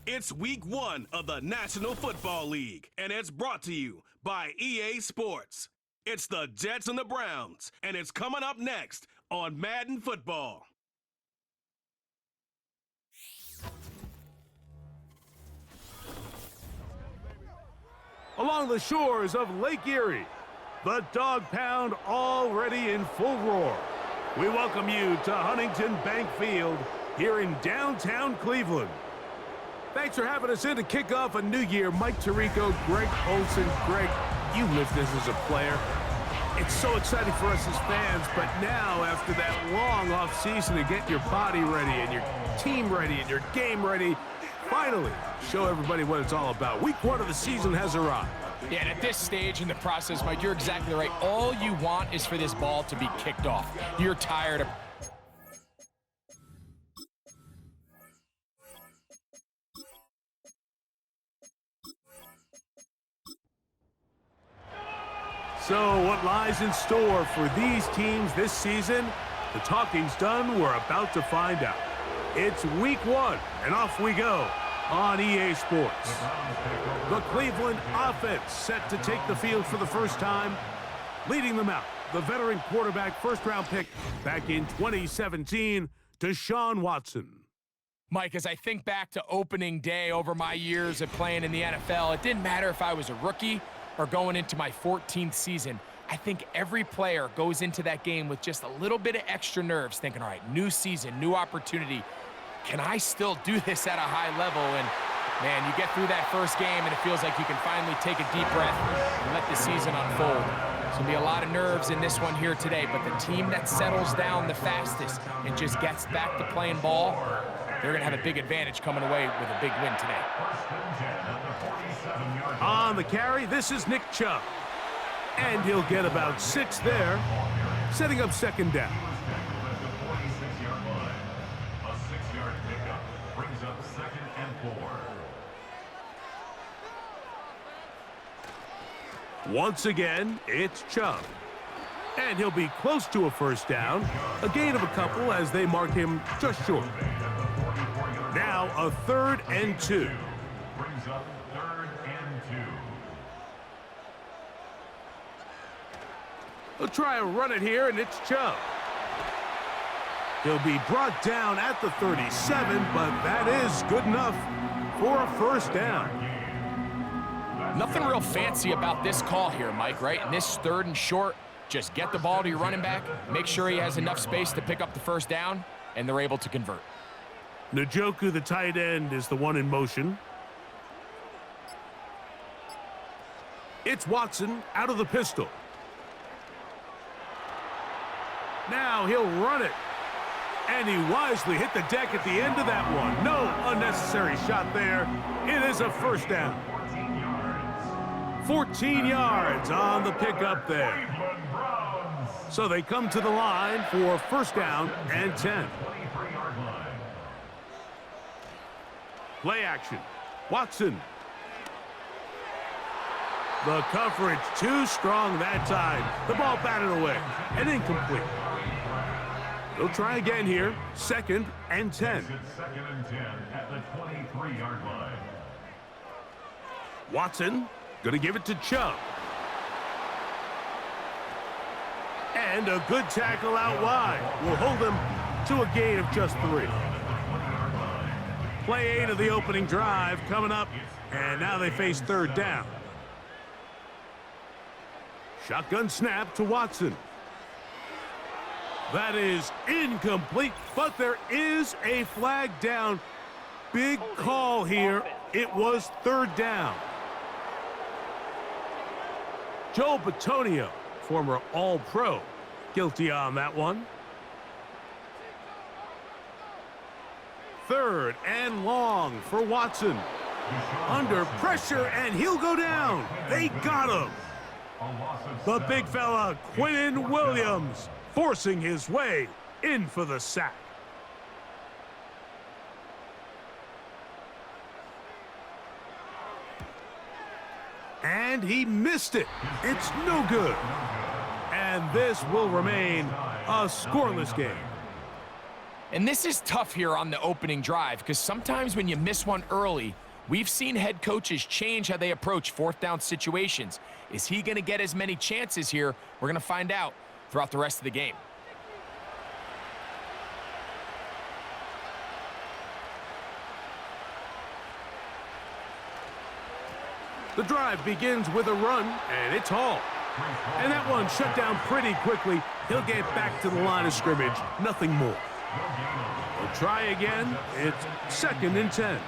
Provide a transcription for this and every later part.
It's week 1 of the National Football League, and it's brought to you by EA Sports. It's the Jets and the Browns, and it's coming up next on Madden Football. Along the shores of Lake Erie, the Dog Pound already in full roar. We welcome you to Huntington Bank Field here in downtown Cleveland. Thanks for having us in to kick off a new year. Mike Tirico, Greg Olson. Greg, you lived this as a player. It's so exciting for us as fans, but now after that long off season to get your body ready and your team ready and your game ready, finally show everybody what it's all about. Week 1 of the season has arrived. Yeah, and at this stage in the process, Mike, you're exactly right. All you want is for this ball to be kicked off. You're tired of... So what lies in store for these teams this season? The talking's done. We're about to find out. It's week 1, and off we go on EA Sports. The Cleveland offense set to take the field for the first time. Leading them out, the veteran quarterback, first-round pick back in 2017, Deshaun Watson. Mike, as I think back to opening day over my years of playing in the NFL, it didn't matter if I was a rookie or going into my 14th season. I think every player goes into that game with just a little bit of extra nerves, thinking, all right, new season, new opportunity. Can I still do this at a high level? And, man, you get through that first game, and it feels like you can finally take a deep breath and let the season unfold. There's going to be a lot of nerves in this one here today, but the team that settles down the fastest and just gets back to playing ball, they're going to have a big advantage coming away with a big win today. On the carry, this is Nick Chubb. And he'll get about 6 there, setting up second down. Once again, it's Chubb. And he'll be close to a first down, a gain of a couple as they mark him just short. Now a 3rd and 2. Brings up 3rd and 2. They'll try and run it here, and it's Chubb. He'll be brought down at the 37, but that is good enough for a first down. Nothing real fancy about this call here, Mike, right? In this 3rd and short, just get the ball to your running back, make sure he has enough space to pick up the first down, and they're able to convert. Njoku, the tight end, is the one in motion. It's Watson out of the pistol. Now he'll run it. And he wisely hit the deck at the end of that one. No unnecessary shot there. It is a first down. 14 yards on the pickup there. So they come to the line for first down and 10. Play action. Watson. The coverage too strong that time. The ball batted away and incomplete. They'll try again here. 2nd and 10. 2nd and 10 at the 23-yard line. Watson going to give it to Chubb. And a good tackle out wide will hold them to a gain of just 3. Play 8 of the opening drive coming up, and now they face 3rd down. Shotgun snap to Watson. That is incomplete, but there is a flag down. Big call here. It was 3rd down. Joel Bitonio, former All-Pro, guilty on that one. 3rd and long for Watson. Under pressure, and he'll go down. They got him. The big fella, Quinnen Williams, forcing his way in for the sack. And he missed it. It's no good. And this will remain a scoreless game. And this is tough here on the opening drive because sometimes when you miss one early, we've seen head coaches change how they approach fourth down situations. Is he going to get as many chances here? We're going to find out throughout the rest of the game. The drive begins with a run, and it's hauled. And that one shut down pretty quickly. He'll get back to the line of scrimmage, nothing more. We'll try again. It's 2nd and 10.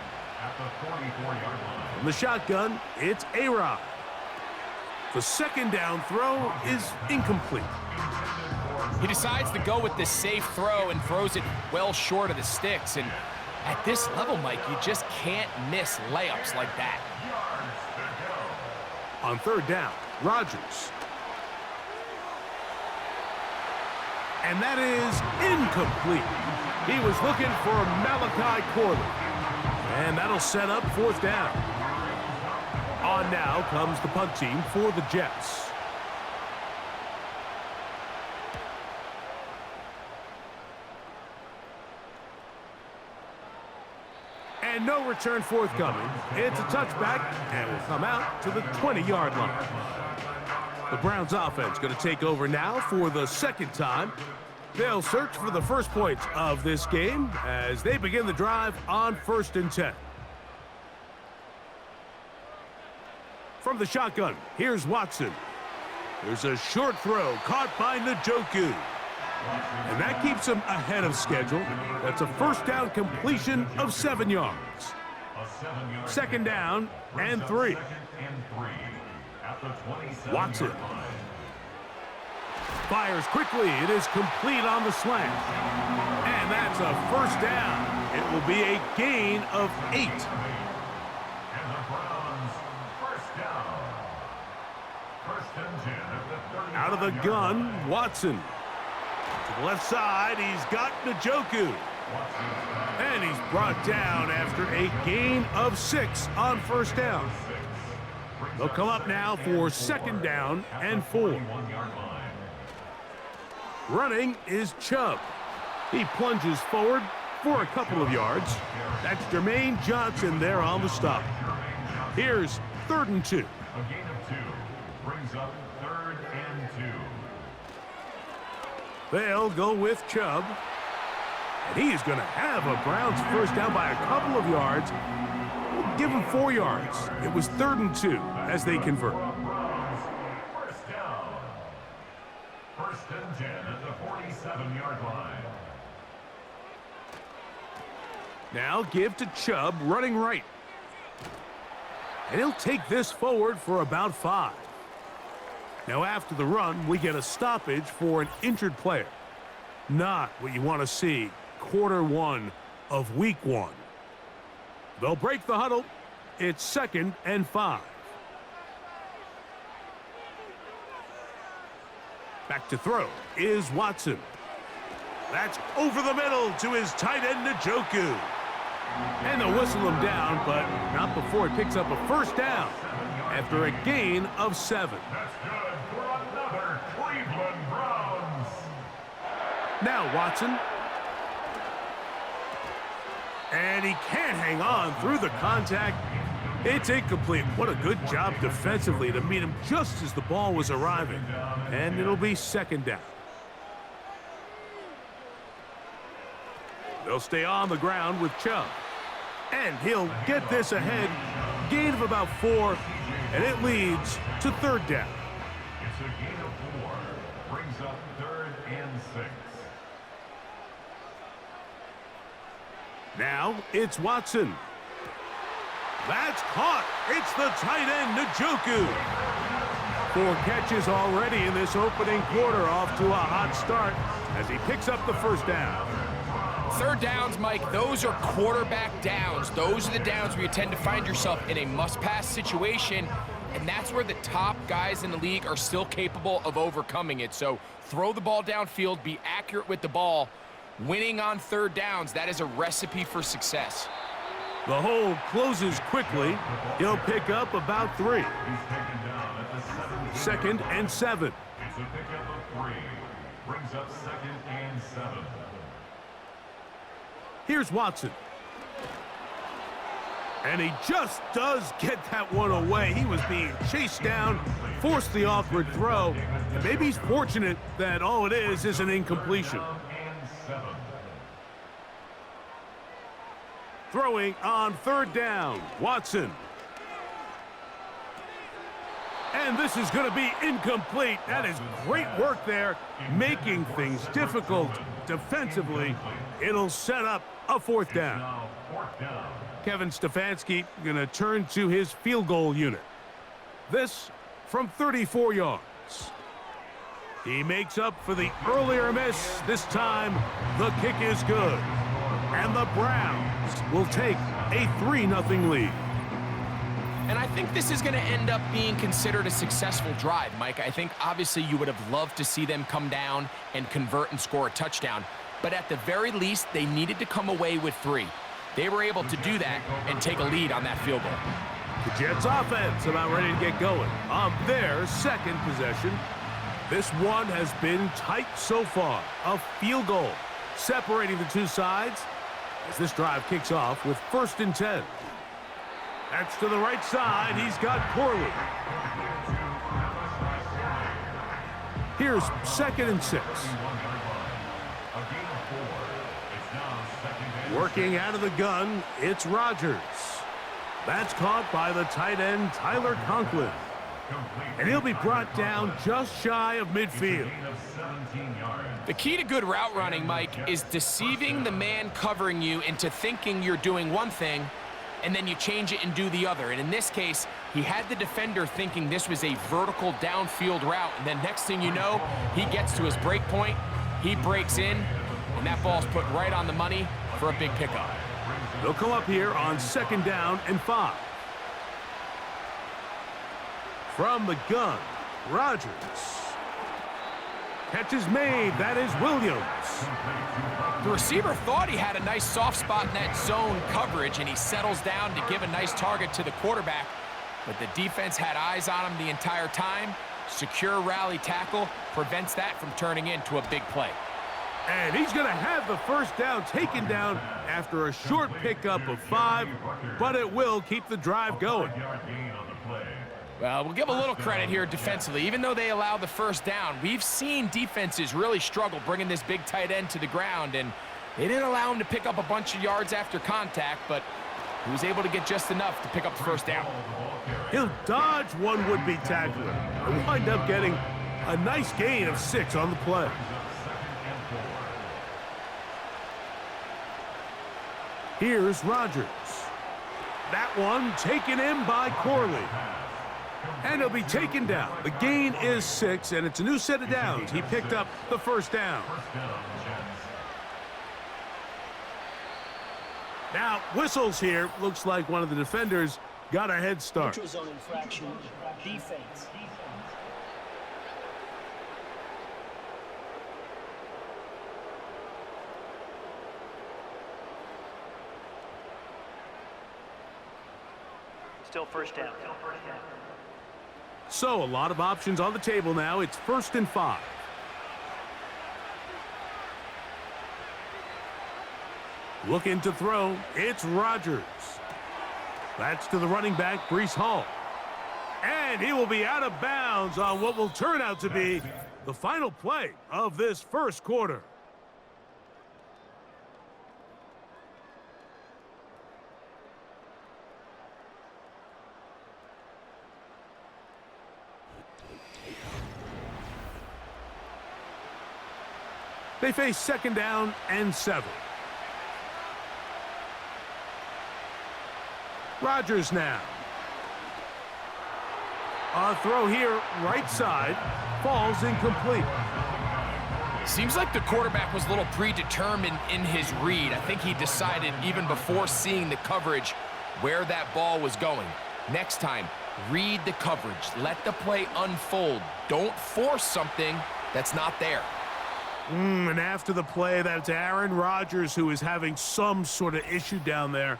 From the shotgun, it's A-Rod. The second down throw is incomplete. He decides to go with this safe throw and throws it well short of the sticks. And at this level, Mike, you just can't miss layups like that. On 3rd down, Rodgers. And that is incomplete. He was looking for Malachi Corley. And that'll set up 4th down. On now comes the punt team for the Jets. And no return forthcoming. It's a touchback, and will come out to the 20-yard line. The Browns offense going to take over now for the 2nd time. They'll search for the first points of this game as they begin the drive on 1st and 10. From the shotgun, here's Watson. There's a short throw caught by Njoku. And that keeps him ahead of schedule. That's a 1st down completion of 7 yards. 2nd down and 3. Watson fires quickly. It is complete on the slant. And that's a 1st down. It will be a gain of 8. Out of the gun, Watson. To the left side, he's got Njoku. And he's brought down after a gain of 6 on 1st down. They'll come up now for 2nd down and 4. Running is Chubb. He plunges forward for a couple of yards. That's Jermaine Johnson there on the stop. Here's 3rd and 2. A gain of 2 brings up 3rd and 2. They'll go with Chubb. And he is going to have a Browns 1st down by a couple of yards. We'll give him 4 yards. It was 3rd and 2 as they convert. 1st down. 1st and 10 at the 47-yard line. Now give to Chubb running right. And he'll take this forward for about 5. Now after the run, we get a stoppage for an injured player. Not what you want to see quarter 1 of week 1. They'll break the huddle. It's 2nd and 5. Back to throw is Watson. That's over the middle to his tight end, Njoku. And they'll whistle him down, but not before he picks up a 1st down after a gain of 7. That's good for another Cleveland Browns. Now Watson. And he can't hang on through the contact. It's incomplete. What a good job defensively to meet him just as the ball was arriving. And it'll be 2nd down. They'll stay on the ground with Chubb. And he'll get this ahead. Gain of about 4. And it leads to 3rd down. It's a gain of 4. Brings up 3rd and 6. Now it's Watson. That's caught. It's the tight end, Njoku. 4 catches already in this opening quarter, off to a hot start as he picks up the 1st down. 3rd downs, Mike, those are quarterback downs. Those are the downs where you tend to find yourself in a must-pass situation, and that's where the top guys in the league are still capable of overcoming it. So throw the ball downfield, be accurate with the ball. Winning on 3rd downs, that is a recipe for success. The hole closes quickly. He'll pick up about 3. He's taken down at the 2nd and 7. It's a pickup of 3. Brings up 2nd and 7. Here's Watson. And he just does get that one away. He was being chased down, forced the awkward throw. And maybe he's fortunate that all it is an incompletion. Throwing on third down, Watson. And this is going to be incomplete. That is great work there, making things difficult defensively. It'll set up a fourth down. Kevin Stefanski going to turn to his field goal unit. This from 34 yards. He makes up for the earlier miss. This time, the kick is good. And the Browns will take a 3-0 lead. And I think this is going to end up being considered a successful drive, Mike. I think obviously you would have loved to see them come down and convert and score a touchdown. But at the very least, they needed to come away with 3. They were able to do that and take a lead on that field goal. The Jets offense about ready to get going on their second possession. This one has been tight so far. A field goal separating the two sides as this drive kicks off with 1st and 10. That's to the right side. He's got Corley. Here's 2nd and 6. Working out of the gun, it's Rodgers. That's caught by the tight end, Tyler Conklin. And he'll be brought down just shy of midfield. The key to good route running, Mike, is deceiving the man covering you into thinking you're doing one thing, and then you change it and do the other. And in this case, he had the defender thinking this was a vertical downfield route, and then next thing you know, he gets to his break point, he breaks in, and that ball's put right on the money for a big pickup. They'll come up here on 2nd down and 5. From the gun, Rodgers. Catch is made. That is Williams. The receiver thought he had a nice soft spot in that zone coverage, and he settles down to give a nice target to the quarterback. But the defense had eyes on him the entire time. Secure rally tackle prevents that from turning into a big play. And he's going to have the first down taken down after a short pickup of 5, but it will keep the drive going. Well, we'll give a little credit here defensively. Even though they allowed the first down, we've seen defenses really struggle bringing this big tight end to the ground, and they didn't allow him to pick up a bunch of yards after contact, but he was able to get just enough to pick up the first down. He'll dodge one would-be tackler and wind up getting a nice gain of 6 on the play. Here's Rodgers. That one taken in by Corley. And he'll be taken down. The gain is 6, and it's a new set of downs. He picked up the first down. Now, whistles here. Looks like one of the defenders got a head start. Neutral zone infraction, defense. Still first down. So, a lot of options on the table now. It's 1st and 5. Looking to throw. It's Rodgers. That's to the running back, Breece Hall. And he will be out of bounds on what will turn out to be the final play of this first quarter. They face 2nd down and 7. Rodgers now. A throw here, right side, falls incomplete. Seems like the quarterback was a little predetermined in his read. I think he decided even before seeing the coverage where that ball was going. Next time, read the coverage. Let the play unfold. Don't force something that's not there. And after the play, that's Aaron Rodgers who is having some sort of issue down there.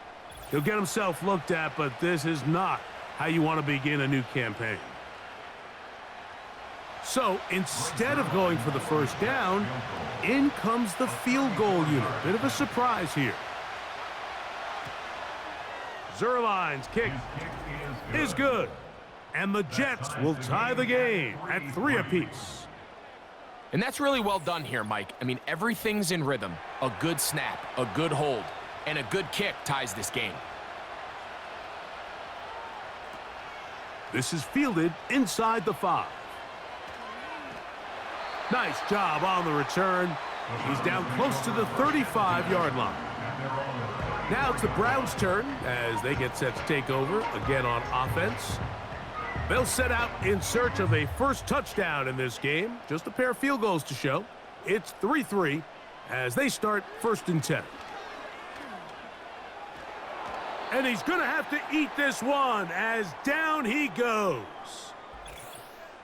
He'll get himself looked at, but this is not how you want to begin a new campaign. So instead of going for the first down, in comes the field goal unit. Bit of a surprise here. Zerline's kick is good. And the Jets will tie the game at 3 apiece. And that's really well done here, Mike. I mean, everything's in rhythm. A good snap, a good hold, and a good kick ties this game. This is fielded inside the 5. Nice job on the return. He's down close to the 35-yard line. Now it's the Browns' turn as they get set to take over again on offense. They'll set out in search of a first touchdown in this game. Just a pair of field goals to show. It's 3-3 as they start 1st and 10. And he's going to have to eat this one as down he goes.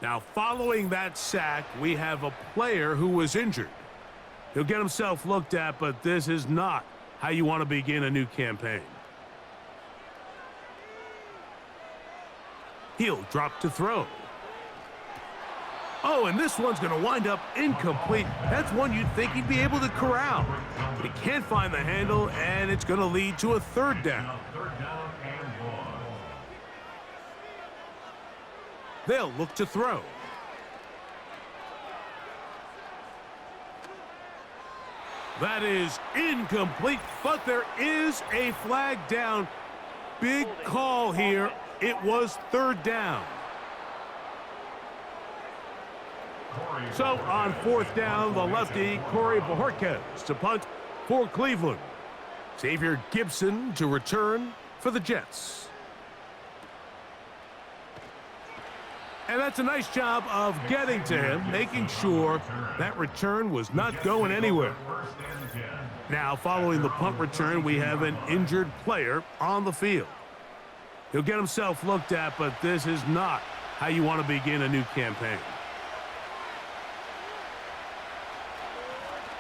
Now, following that sack, we have a player who was injured. He'll get himself looked at, but this is not how you want to begin a new campaign. He'll drop to throw. Oh, and this one's going to wind up incomplete. That's one you'd think he'd be able to corral. But he can't find the handle, and it's going to lead to a 3rd down. They'll look to throw. That is incomplete, but there is a flag down. Big call here. It was 3rd down. So on 4th down, the lefty, Corey Bojorquez to punt for Cleveland. Xavier Gibson to return for the Jets. And that's a nice job of getting to him, making sure that return was not going anywhere. Now, following the punt return, we have an injured player on the field. He'll get himself looked at, but this is not how you want to begin a new campaign.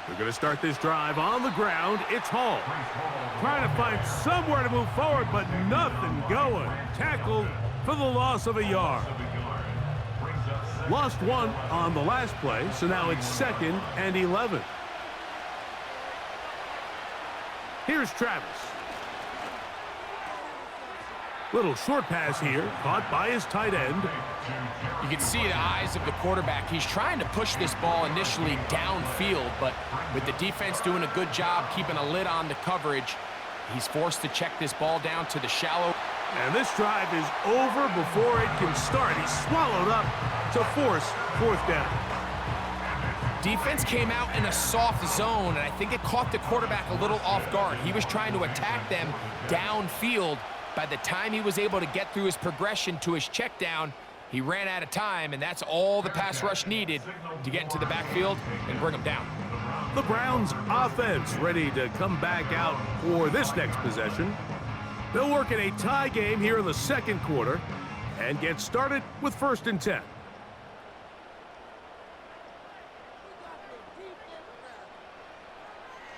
We're going to start this drive on the ground. It's Hall. Trying to find somewhere to move forward, but nothing going. Tackled for the loss of a yard. Lost 1 on the last play, so now it's 2nd and 11. Here's Travis. Little short pass here, caught by his tight end. You can see the eyes of the quarterback. He's trying to push this ball initially downfield, but with the defense doing a good job keeping a lid on the coverage, he's forced to check this ball down to the shallow. And this drive is over before it can start. He's swallowed up to force 4th down. Defense came out in a soft zone, and I think it caught the quarterback a little off guard. He was trying to attack them downfield. By the time he was able to get through his progression to his check down, he ran out of time, and that's all the pass rush needed to get into the backfield and bring him down. The Browns offense ready to come back out for this next possession. They'll work in a tie game here in the 2nd quarter and get started with 1st and 10.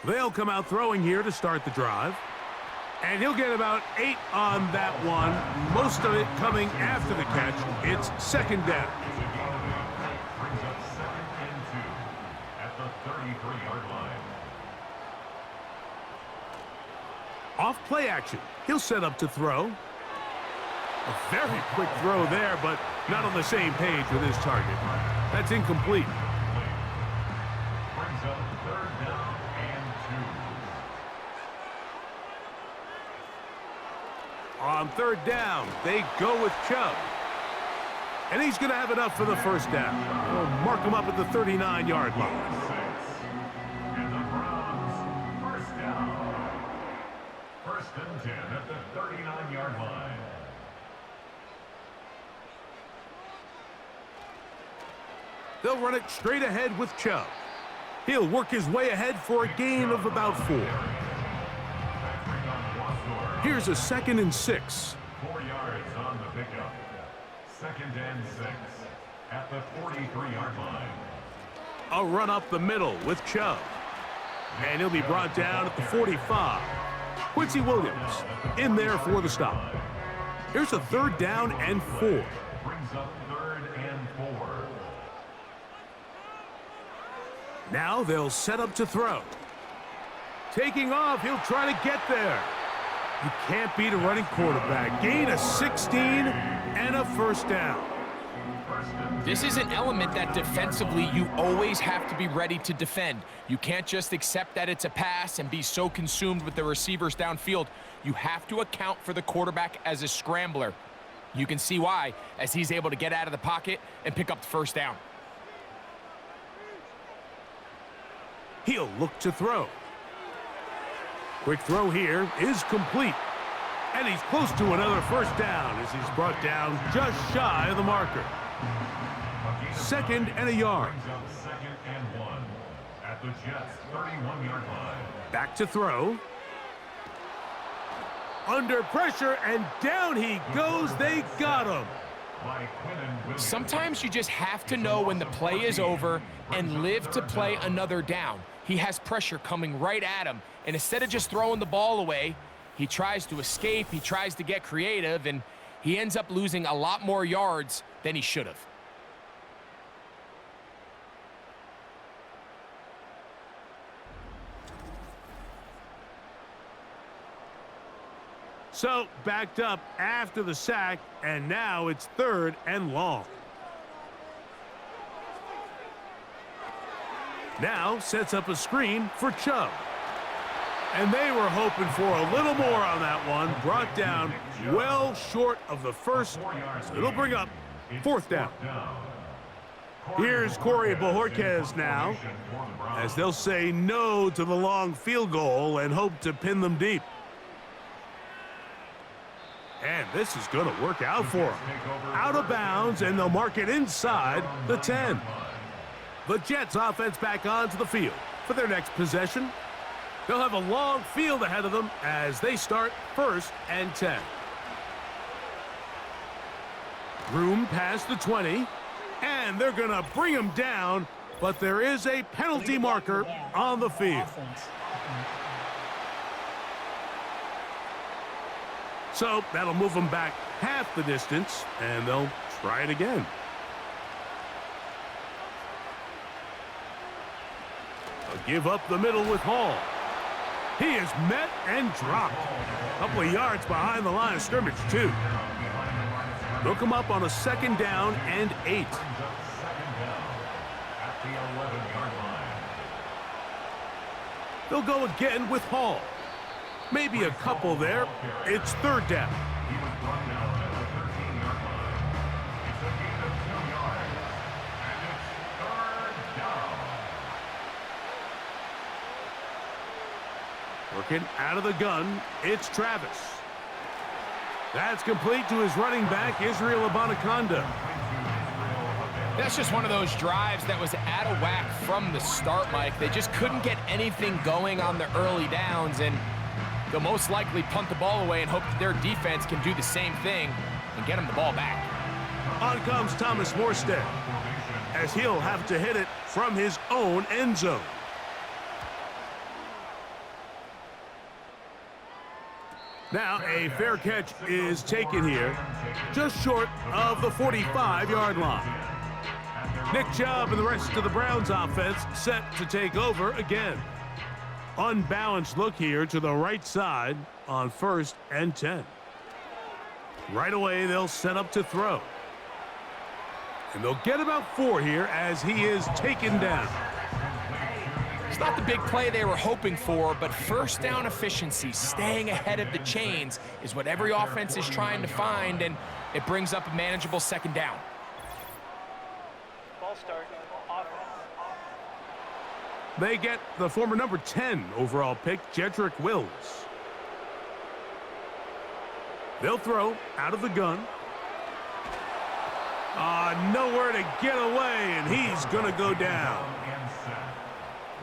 They'll come out throwing here to start the drive. And he'll get about 8 on that one, most of it coming after the catch. It's 2nd down. Brings up 2nd and 2 at the 33-yard line. Off play action. He'll set up to throw. A very quick throw there, but not on the same page with his target. That's incomplete. Brings up 3rd down and 2. On 3rd down, they go with Chubb. And he's going to have enough for the 1st down. We'll mark him up at the 39-yard line. And the Browns, 1st down. 1st and 10 at the 39-yard line. They'll run it straight ahead with Chubb. He'll work his way ahead for a gain of about 4. Here's a 2nd and 6. 4 yards on the pickup. 2nd and 6 at the 43-yard line. A run up the middle with Chubb. And he'll be brought down at the 45. Quincy Williams in there for the stop. Here's a 3rd down and 4. Brings up 3rd and 4. Now they'll set up to throw. Taking off, he'll try to get there. You can't beat a running quarterback. Gain of 16 and a first down. This is an element that defensively you always have to be ready to defend. You can't just accept that it's a pass and be so consumed with the receivers downfield. You have to account for the quarterback as a scrambler. You can see why, as he's able to get out of the pocket and pick up the first down. He'll look to throw. Quick throw here is complete. And he's close to another first down as he's brought down just shy of the marker. 2nd and a yard. Second and 1 at the Jets' 31-yard line. Back to throw. Under pressure, and down he goes. They got him. Sometimes you just have to know when the play is over and live to play another down. He has pressure coming right at him, and instead of just throwing the ball away, he tries to escape, he tries to get creative, and he ends up losing a lot more yards than he should have. So, backed up after the sack, and now it's 3rd and long. Now sets up a screen for Chubb. And they were hoping for a little more on that one. Brought down well short of the first. So it'll bring up 4th down. Here's Corey Bojorquez now, as they'll say no to the long field goal and hope to pin them deep. And this is going to work out for them. Out of bounds, and they'll mark it inside the 10. The Jets offense back onto the field for their next possession. They'll have a long field ahead of them as they start 1st and 10. Room past the 20, and they're going to bring him down, but there is a penalty marker on the field. So that'll move them back half the distance, and they'll try it again. They'll give up the middle with Hall. He is met and dropped. A couple of yards behind the line of scrimmage, too. They'll come up on a 2nd down and 8. They'll go again with Hall. Maybe a couple there. It's 3rd down. Working out of the gun, it's Travis. That's complete to his running back, Israel Abanikanda. That's just one of those drives that was out of whack from the start, Mike. They just couldn't get anything going on the early downs, and they'll most likely punt the ball away and hope that their defense can do the same thing and get them the ball back. On comes Thomas Morstead, as he'll have to hit it from his own end zone. Now a fair catch is taken here, just short of the 45-yard line. Nick Chubb and the rest of the Browns offense set to take over again. Unbalanced look here to the right side on 1st and 10. Right away, they'll set up to throw. And they'll get about 4 here as he is taken down. It's not the big play they were hoping for, but first down efficiency, staying ahead of the chains, is what every offense is trying to find, and it brings up a manageable 2nd down. Ball start. Offense. They get the former number 10 overall pick, Jedrick Wills. They'll throw out of the gun. Nowhere to get away, and he's going to go down.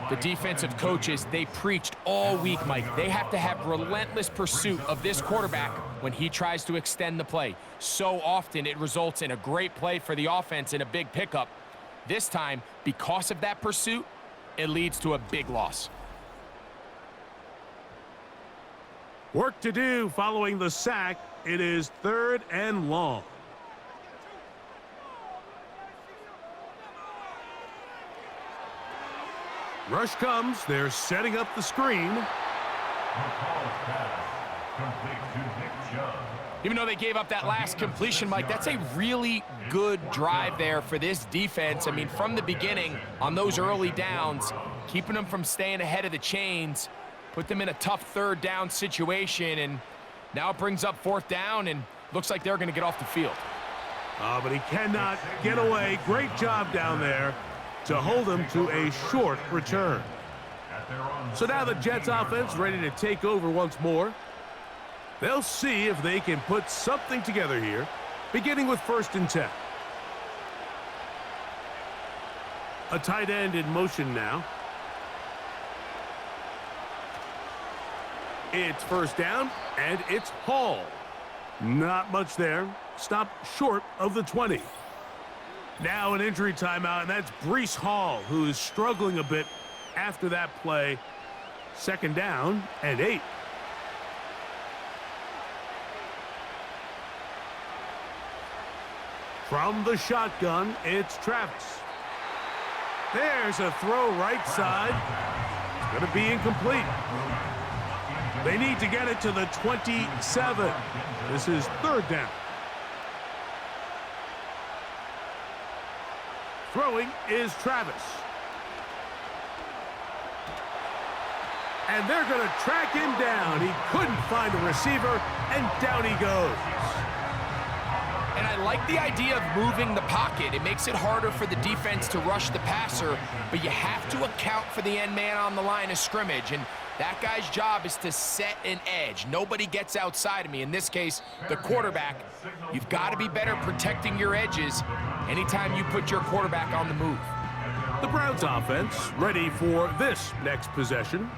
The defensive coaches, they preached all week, Mike. They have to have relentless pursuit of this quarterback when he tries to extend the play. So often it results in a great play for the offense and a big pickup. This time, because of that pursuit, it leads to a big loss. Work to do following the sack. It is 3rd and long. Rush comes. They're setting up the screen. complete to Nick Chubb. Even though they gave up that last completion, Mike, that's a really good drive there for this defense. I mean, from the beginning, on those early downs, keeping them from staying ahead of the chains, put them in a tough third down situation, and now it brings up fourth down, and looks like they're going to get off the field. But he cannot get away. Great job down there to hold him to a short return. So now the Jets offense ready to take over once more. They'll see if they can put something together here, beginning with 1st and 10. A tight end in motion now. It's 1st down, and it's Hall. Not much there. Stopped short of the 20. Now an injury timeout, and that's Breece Hall, who is struggling a bit after that play. 2nd down and 8. From the shotgun, it's Travis. There's a throw right side. It's going to be incomplete. They need to get it to the 27. This is 3rd down. Throwing is Travis. And they're going to track him down. He couldn't find a receiver, and down he goes. And I like the idea of moving the pocket. It makes it harder for the defense to rush the passer, but you have to account for the end man on the line of scrimmage, and that guy's job is to set an edge. Nobody gets outside of me. In this case, the quarterback. You've got to be better protecting your edges anytime you put your quarterback on the move. The Browns offense ready for this next possession.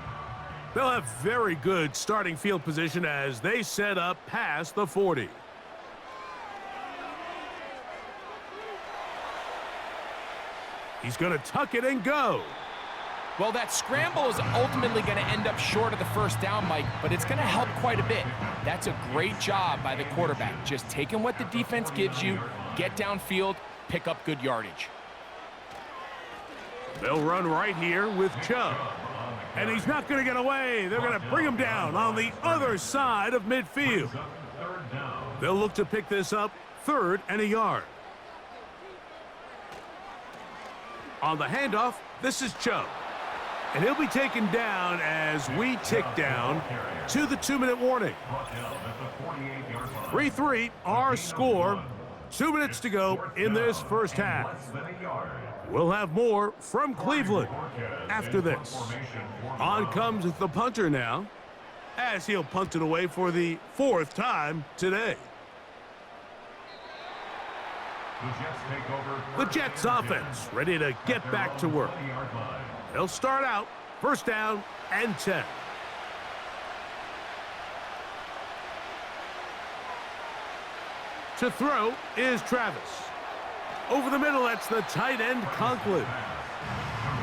They'll have very good starting field position as they set up past the 40. He's going to tuck it and go. Well, that scramble is ultimately going to end up short of the 1st down, Mike, but it's going to help quite a bit. That's a great job by the quarterback. Just taking what the defense gives you, get downfield, pick up good yardage. They'll run right here with Chubb. And he's not going to get away. They're going to bring him down on the other side of midfield. They'll look to pick this up 3rd and a yard. On the handoff, this is Chubb. And he'll be taken down as we tick down to the 2-minute warning. 3-3, our score. 2 minutes to go in this first half. We'll have more from Cleveland after this. On comes the punter now, as he'll punt it away for the 4th time today. The Jets offense ready to get back to work. They'll start out 1st down and 10. To throw is Travis. Over the middle, that's the tight end, Conklin.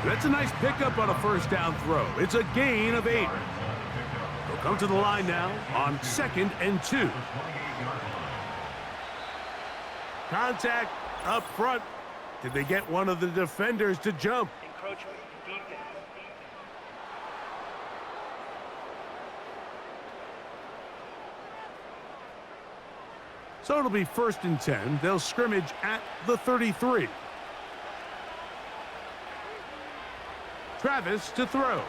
That's a nice pickup on a 1st down throw. It's a gain of 8. They'll come to the line now on 2nd and 2. Contact up front. Did they get one of the defenders to jump? Encroachment defense. So it'll be 1st and 10. They'll scrimmage at the 33. Travis to throw.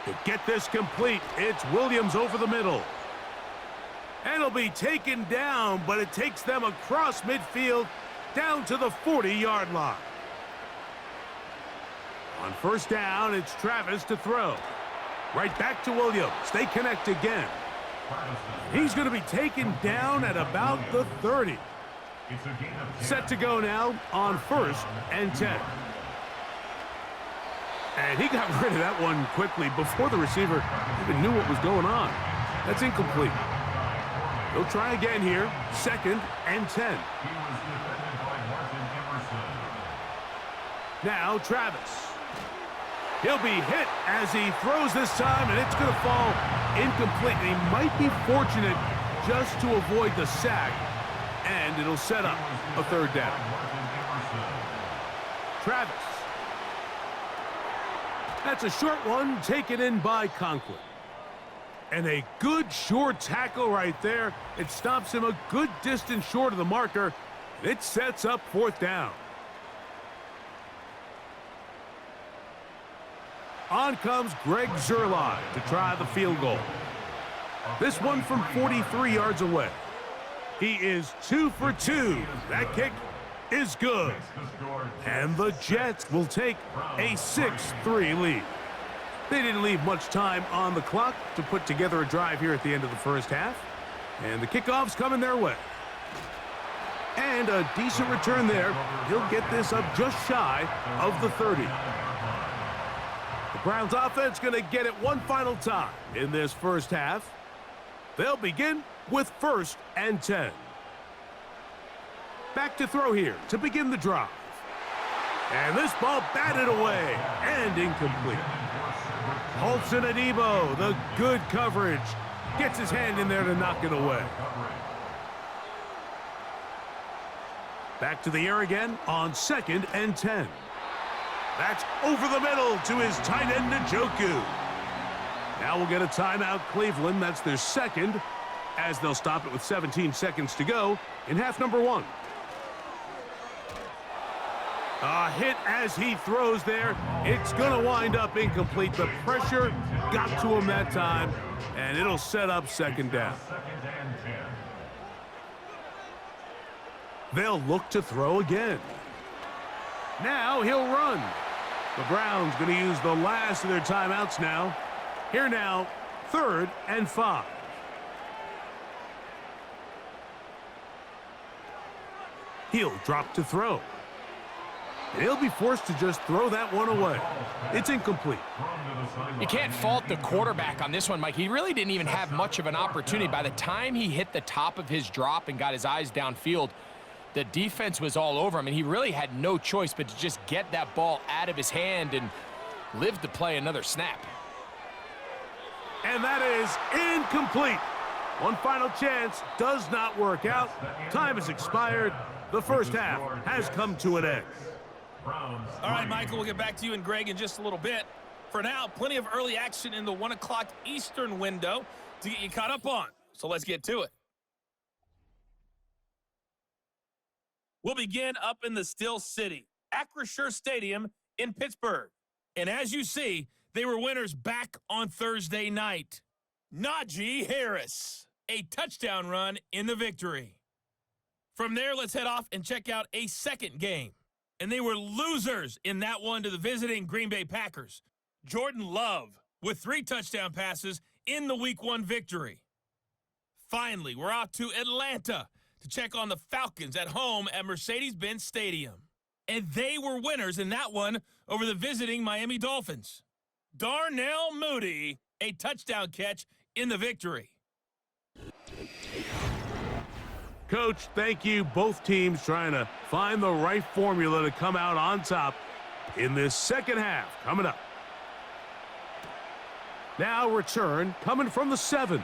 To get this complete, it's Williams over the middle. And it'll be taken down, but it takes them across midfield down to the 40-yard line. On 1st down, it's Travis to throw. Right back to Williams. They connect again. He's going to be taken down at about the 30. Set to go now on 1st and 10. And he got rid of that one quickly before the receiver even knew what was going on. That's incomplete. They'll try again here, 2nd and 10. Now Travis. He'll be hit as he throws this time, and it's going to fall incomplete. He might be fortunate just to avoid the sack, and it'll set up a 3rd down. Travis. That's a short one taken in by Conklin. And a good short tackle right there. It stops him a good distance short of the marker. It sets up 4th down. On comes Greg Zuerlein to try the field goal. This one from 43 yards away. He is 2 for 2. That kick is good. And the Jets will take a 6-3 lead. They didn't leave much time on the clock to put together a drive here at the end of the first half. And the kickoff's coming their way. And a decent return there. He'll get this up just shy of the 30. The Browns offense going to get it one final time in this first half. They'll begin with 1st and 10. Back to throw here to begin the drive. And this ball batted away and incomplete. Holson and Ebo, the good coverage. Gets his hand in there to knock it away. Back to the air again on 2nd and 10. That's over the middle to his tight end, Njoku. Now we'll get a timeout, Cleveland. That's their 2nd, as they'll stop it with 17 seconds to go in half number 1. A hit as he throws there. It's going to wind up incomplete. The pressure got to him that time, and it'll set up 2nd down. They'll look to throw again. Now he'll run. The Browns going to use the last of their timeouts now. Here now, 3rd and 5. He'll drop to throw. He'll be forced to just throw that one away. It's incomplete. You can't fault the quarterback on this one, Mike. He really didn't even have much of an opportunity. By the time he hit the top of his drop and got his eyes downfield, the defense was all over him, and he really had no choice but to just get that ball out of his hand and live to play another snap. And that is incomplete. One final chance does not work out. Time has expired. The first half has come to an end. All right, Michael, we'll get back to you and Greg in just a little bit. For now, plenty of early action in the 1 o'clock Eastern window to get you caught up on. So let's get to it. We'll begin up in the Still City, Acrisure Stadium in Pittsburgh. And as you see, they were winners back on Thursday night. Najee Harris, a touchdown run in the victory. From there, let's head off and check out a second game. And they were losers in that one to the visiting Green Bay Packers. Jordan Love with 3 touchdown passes in the Week 1 victory. Finally, we're off to Atlanta to check on the Falcons at home at Mercedes-Benz Stadium. And they were winners in that one over the visiting Miami Dolphins. Darnell Mooney, a touchdown catch in the victory. Coach, thank you. Both teams trying to find the right formula to come out on top in this second half coming up. Now return coming from the 7.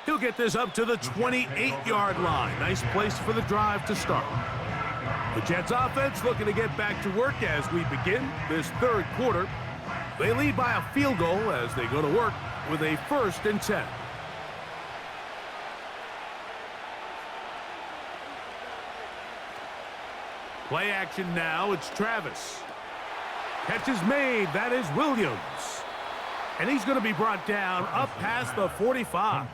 He'll get this up to the 28-yard line. Nice place for the drive to start. The Jets offense looking to get back to work as we begin this 3rd quarter. They lead by a field goal as they go to work with a 1st and 10. Play action now. It's Travis. Catch is made. That is Williams. And he's going to be brought down up past the 45.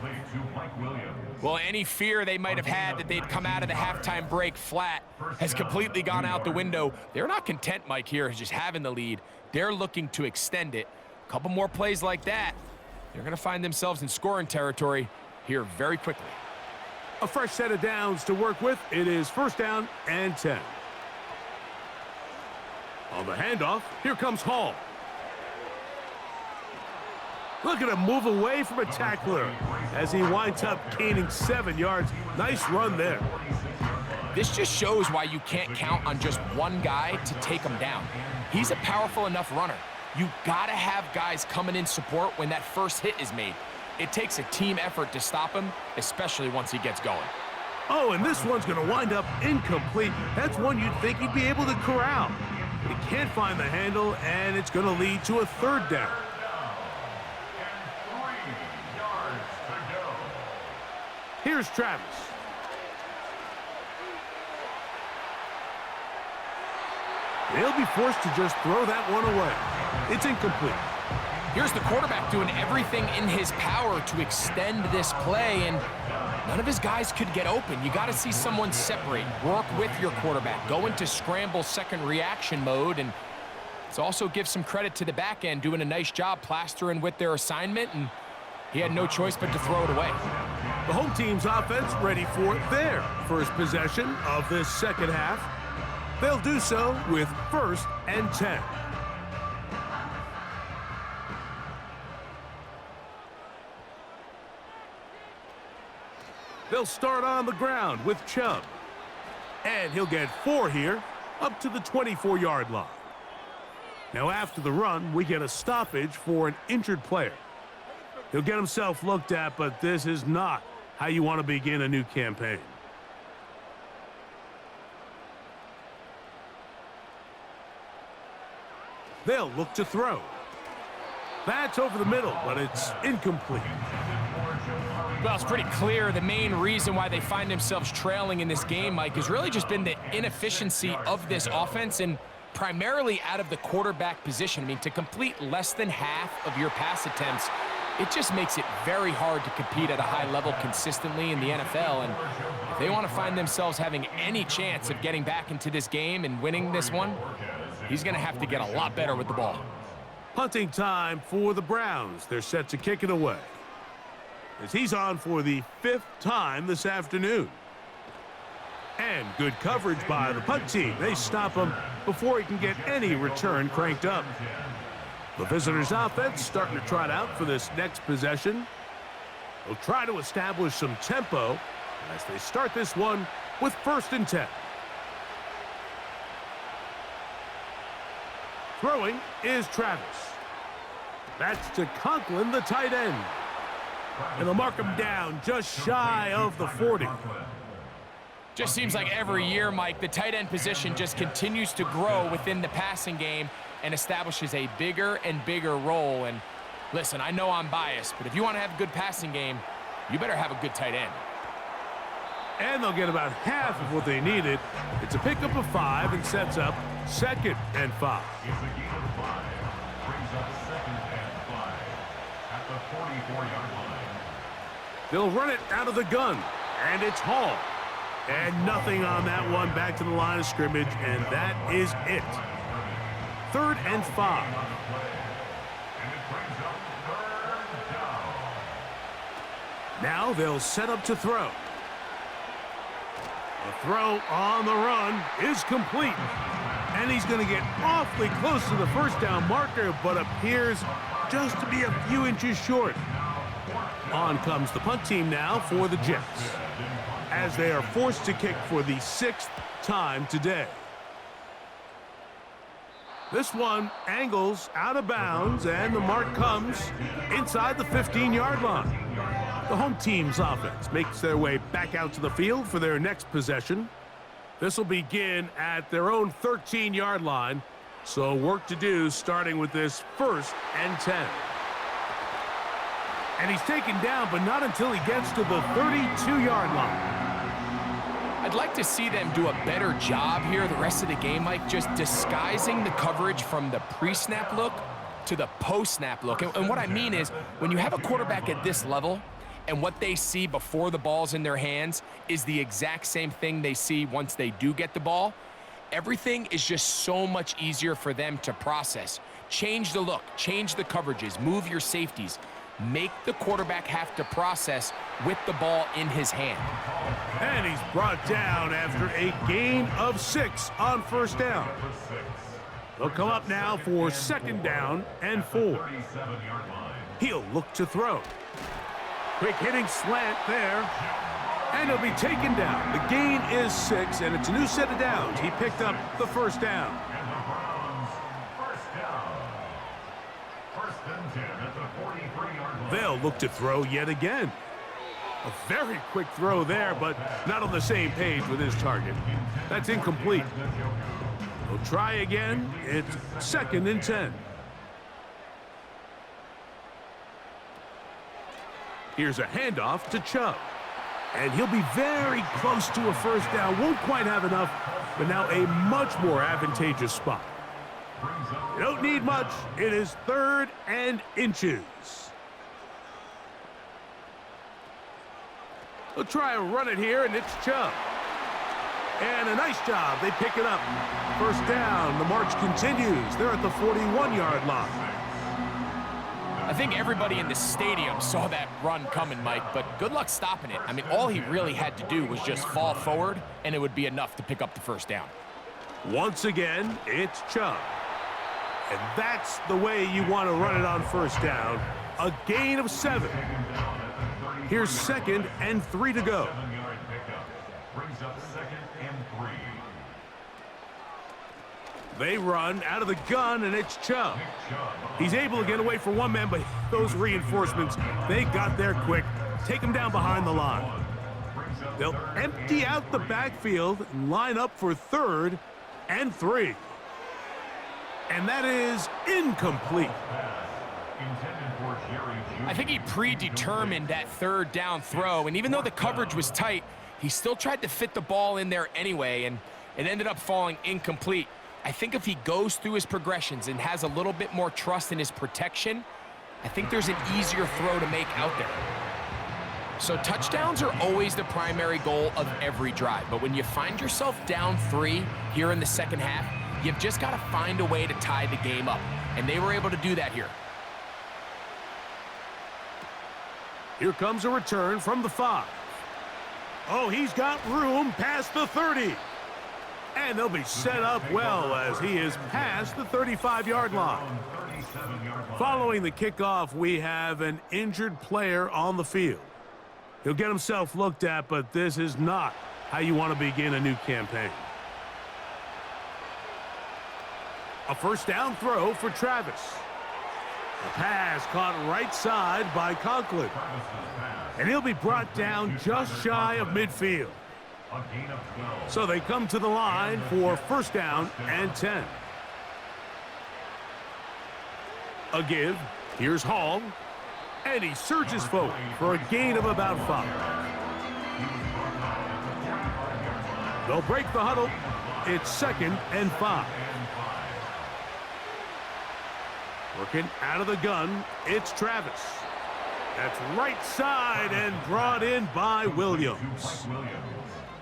Well, any fear they might have had that they'd come out of the halftime break flat has completely gone out the window. They're not content, Mike, here, just having the lead. They're looking to extend it. A couple more plays like that, they're going to find themselves in scoring territory here very quickly. A fresh set of downs to work with. It is 1st down and 10. On the handoff, here comes Hall. Look at him move away from a tackler as he winds up gaining 7 yards. Nice run there. This just shows why you can't count on just one guy to take him down. He's a powerful enough runner. You gotta have guys coming in support when that first hit is made. It takes a team effort to stop him, especially once he gets going. Oh, and this one's gonna wind up incomplete. That's one you'd think he'd be able to corral. He can't find the handle, and it's gonna lead to a 3rd down. Here's Travis. They'll be forced to just throw that one away. It's incomplete. Here's the quarterback doing everything in his power to extend this play, and none of his guys could get open. You got to see someone separate, work with your quarterback, go into scramble second reaction mode, and let's also give some credit to the back end doing a nice job plastering with their assignment, and he had no choice but to throw it away. The home team's offense ready for their first possession of this second half. They'll do so with 1st and 10. They'll start on the ground with Chubb. And he'll get 4 here, up to the 24-yard line. Now after the run, we get a stoppage for an injured player. He'll get himself looked at, but this is not how you want to begin a new campaign. They'll look to throw. That's over the middle, but it's incomplete. Well, it's pretty clear the main reason why they find themselves trailing in this game, Mike, has really just been the inefficiency of this offense and primarily out of the quarterback position. I mean, to complete less than half of your pass attempts, it just makes it very hard to compete at a high level consistently in the NFL. And if they want to find themselves having any chance of getting back into this game and winning this one, he's going to have to get a lot better with the ball. Punting time for the Browns. They're set to kick it away, as he's on for the 5th time this afternoon. And good coverage by the punt team. They stop him before he can get any return cranked up. The visitors' offense starting to trot out for this next possession. They'll try to establish some tempo as they start this one with 1st and 10. Throwing is Travis. That's to Conklin, the tight end. And they'll mark him down just shy of the 40. Just seems like every year, Mike, the tight end position just continues to grow within the passing game and establishes a bigger and bigger role. And listen, I know I'm biased, but if you want to have a good passing game, you better have a good tight end. And they'll get about half of what they needed. It's a pickup of 5 and sets up 2nd and 5. It's a gain of 5. Brings up 2nd and 5 at the 44-yard line. They'll run it out of the gun, and it's Hall. And nothing on that one, back to the line of scrimmage, and that is it. 3rd and 5. And it brings up 3rd down. Now they'll set up to throw. The throw on the run is complete. And he's going to get awfully close to the 1st down marker, but appears just to be a few inches short. On comes the punt team now for the Jets, as they are forced to kick for the 6th time today. This one angles out of bounds, and the mark comes inside the 15-yard line. The home team's offense makes their way back out to the field for their next possession. This will begin at their own 13-yard line, so work to do starting with this 1st and 10. And he's taken down, but not until he gets to the 32-yard line. I'd like to see them do a better job here the rest of the game, Mike, just disguising the coverage from the pre-snap look to the post-snap look. And what I mean is, when you have a quarterback at this level, and what they see before the ball's in their hands is the exact same thing they see once they do get the ball, everything is just so much easier for them to process. Change the look, change the coverages, move your safeties. Make the quarterback have to process with the ball in his hand. And he's brought down after a gain of 6 on 1st down. They'll come up now for 2nd down and 4. He'll look to throw. Quick hitting slant there. And he'll be taken down. The gain is 6, and it's a new set of downs. He picked up the 1st down. And the Browns, 1st down. 1st and 10 at the 43-yard line. They'll look to throw yet again. A very quick throw there, but not on the same page with his target. That's incomplete. They'll try again. It's 2nd and 10. Here's a handoff to Chubb. And he'll be very close to a first down. Won't quite have enough, but now a much more advantageous spot. You don't need much. It is 3rd and inches. They'll try and run it here, and it's Chubb. And a nice job. They pick it up. First down. The march continues. They're at the 41-yard line. I think everybody in the stadium saw that run coming, Mike, but good luck stopping it. I mean, all he really had to do was just fall forward, and it would be enough to pick up the first down. Once again, it's Chubb. And that's the way you want to run it on first down. A gain of 7. Here's 2nd and 3 to go. 7-yard pickup. Brings up 2nd and 3. They run out of the gun, and it's Chubb. He's able to get away from one man, but those reinforcements, they got there quick. Take him down behind the line. They'll empty out the backfield and line up for 3rd and 3. And that is incomplete. I think he predetermined that 3rd down throw, and even though the coverage was tight, he still tried to fit the ball in there anyway, and it ended up falling incomplete. I think if he goes through his progressions and has a little bit more trust in his protection, I think there's an easier throw to make out there. So touchdowns are always the primary goal of every drive, but when you find yourself down 3 here in the second half, you've just got to find a way to tie the game up, and they were able to do that here. Here comes a return from the 5. Oh, he's got room past the 30. And they'll be set up well as he is past the 35-yard line. Following the kickoff, we have an injured player on the field. He'll get himself looked at, but this is not how you want to begin a new campaign. A first down throw for Travis. The pass caught right side by Conklin. And he'll be brought down just shy of midfield. So they come to the line for first down and 10. A give. Here's Hall. And he surges forward for a gain of about 5. They'll break the huddle. It's 2nd and 5. Working out of the gun, it's Travis. That's right side and brought in by Williams.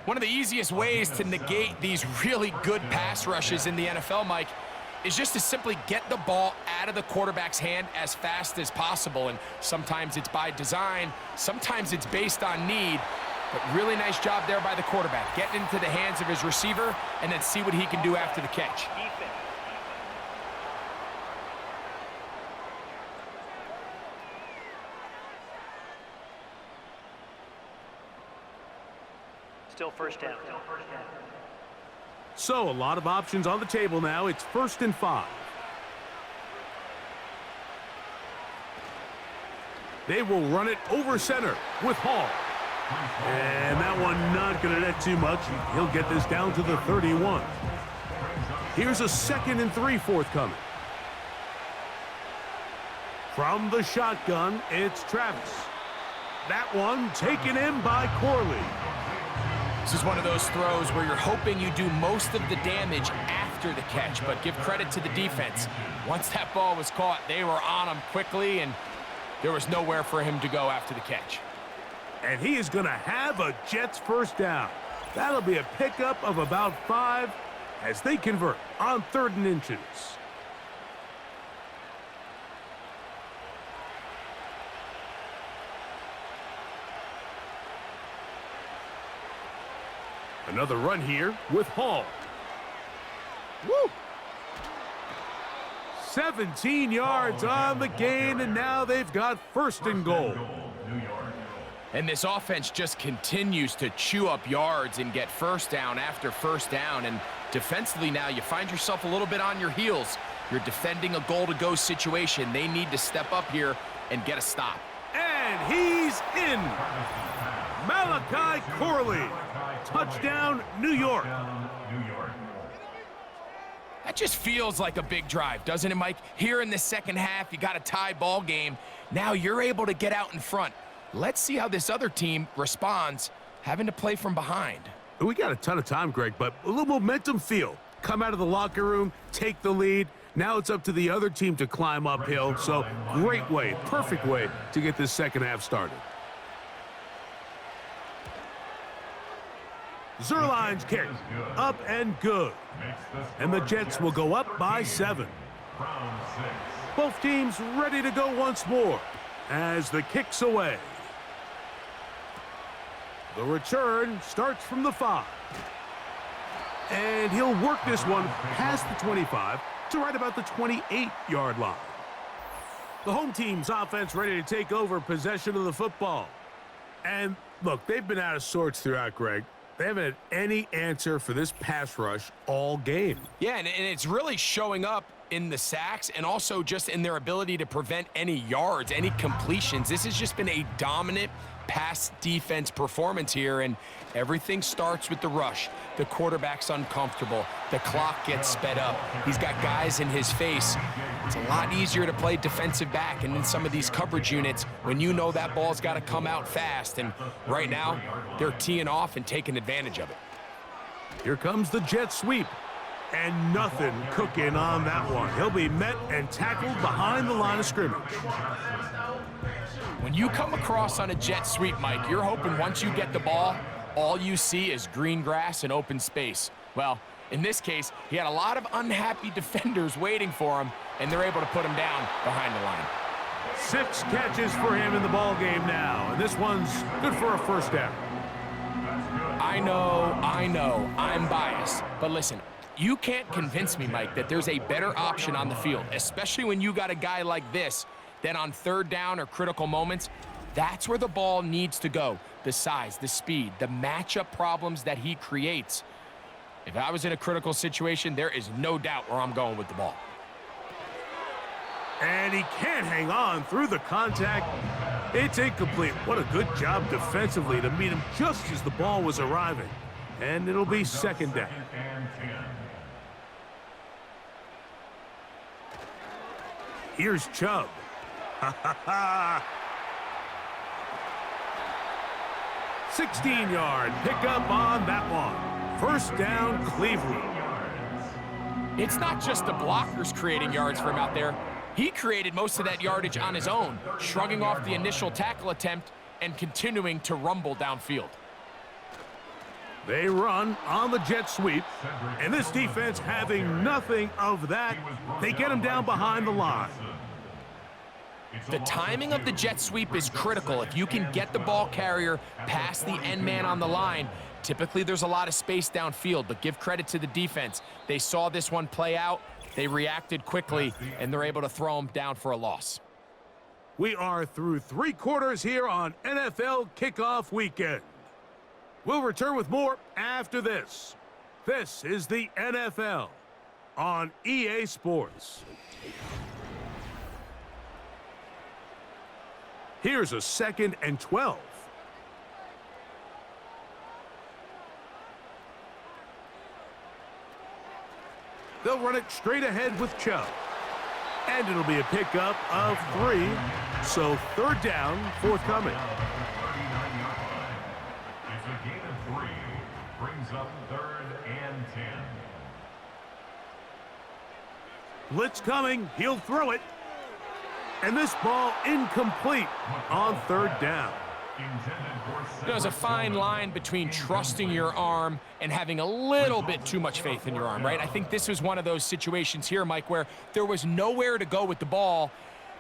One of the easiest ways to negate these really good pass rushes in the NFL, Mike, is just to simply get the ball out of the quarterback's hand as fast as possible. And sometimes it's by design, sometimes it's based on need. But really nice job there by the quarterback. Getting into the hands of his receiver and then see what he can do after the catch. Still first down. So a lot of options on the table now. It's 1st and 5. They will run it over center with Hall. And that one not going to net too much. He'll get this down to the 31. Here's a 2nd and 3 forthcoming. From the shotgun, it's Travis. That one taken in by Corley. This is one of those throws where you're hoping you do most of the damage after the catch, but give credit to the defense. Once that ball was caught, they were on him quickly, and there was nowhere for him to go after the catch. And he is going to have a Jets first down. That'll be a pickup of about 5 as they convert on 3rd and inches. Another run here with Hall. Woo! 17 yards on the gain, and now they've got 1st and goal. And this offense just continues to chew up yards and get first down after first down. And defensively now, you find yourself a little bit on your heels. You're defending a goal-to-go situation. They need to step up here and get a stop. And he's in. Malachi Corley. Touchdown, New York. That just feels like a big drive, doesn't it, Mike? Here in the second half, you got a tie ball game. Now you're able to get out in front. Let's see how this other team responds having to play from behind. We got a ton of time, Greg, but a little momentum feel. Come out of the locker room, take the lead. Now it's up to the other team to climb uphill. So great way, perfect way to get this second half started. Zerline's kick, up and good. And the Jets will go up by 7. Both teams ready to go once more as the kick's away. The return starts from the 5. And he'll work this one past the 25 to right about the 28-yard line. The home team's offense ready to take over possession of the football. And look, they've been out of sorts throughout, Greg. They haven't had any answer for this pass rush all game. Yeah, and it's really showing up in the sacks and also just in their ability to prevent any yards, any completions. This has just been a dominant pass defense performance here, and everything starts with the rush. The quarterback's uncomfortable. The clock gets sped up. He's got guys in his face. It's a lot easier to play defensive back and in some of these coverage units when you know that ball's got to come out fast, and right now they're teeing off and taking advantage of it. Here comes the jet sweep. And nothing cooking on that one. He'll be met and tackled behind the line of scrimmage. When you come across on a jet sweep, Mike, you're hoping once you get the ball, all you see is green grass and open space. Well, in this case, he had a lot of unhappy defenders waiting for him, and they're able to put him down behind the line. 6 catches for him in the ball game now, and this one's good for a first down. I know, I'm biased, but listen, you can't convince me, Mike, that there's a better option on the field, especially when you got a guy like this, that on third down or critical moments, that's where the ball needs to go. The size, the speed, the matchup problems that he creates. If I was in a critical situation, there is no doubt where I'm going with the ball. And he can't hang on through the contact. It's incomplete. What a good job defensively to meet him just as the ball was arriving. And it'll be second down. Here's Chubb. 16-yard pickup on that one. First down, Cleveland. It's not just the blockers creating yards for him out there. He created most of that yardage on his own, shrugging off the initial tackle attempt and continuing to rumble downfield. They run on the jet sweep, and this defense having nothing of that, they get him down behind the line. The timing of the jet sweep is critical. If you can get the ball carrier past the end man on the line, typically there's a lot of space downfield, but give credit to the defense. They saw this one play out, they reacted quickly, and they're able to throw him down for a loss. We are through 3 quarters here on NFL Kickoff Weekend. We'll return with more after this. This is the NFL on EA Sports. Here's a 2nd and 12. They'll run it straight ahead with Chubb. And it'll be a pickup of 3. So third down, forthcoming. It's a gain of 3. Brings up 3rd and 10. Blitz coming. He'll throw it. And this ball incomplete on third down. There's a fine line between trusting your arm and having a little bit too much faith in your arm, right? I think this was one of those situations here, Mike, where there was nowhere to go with the ball.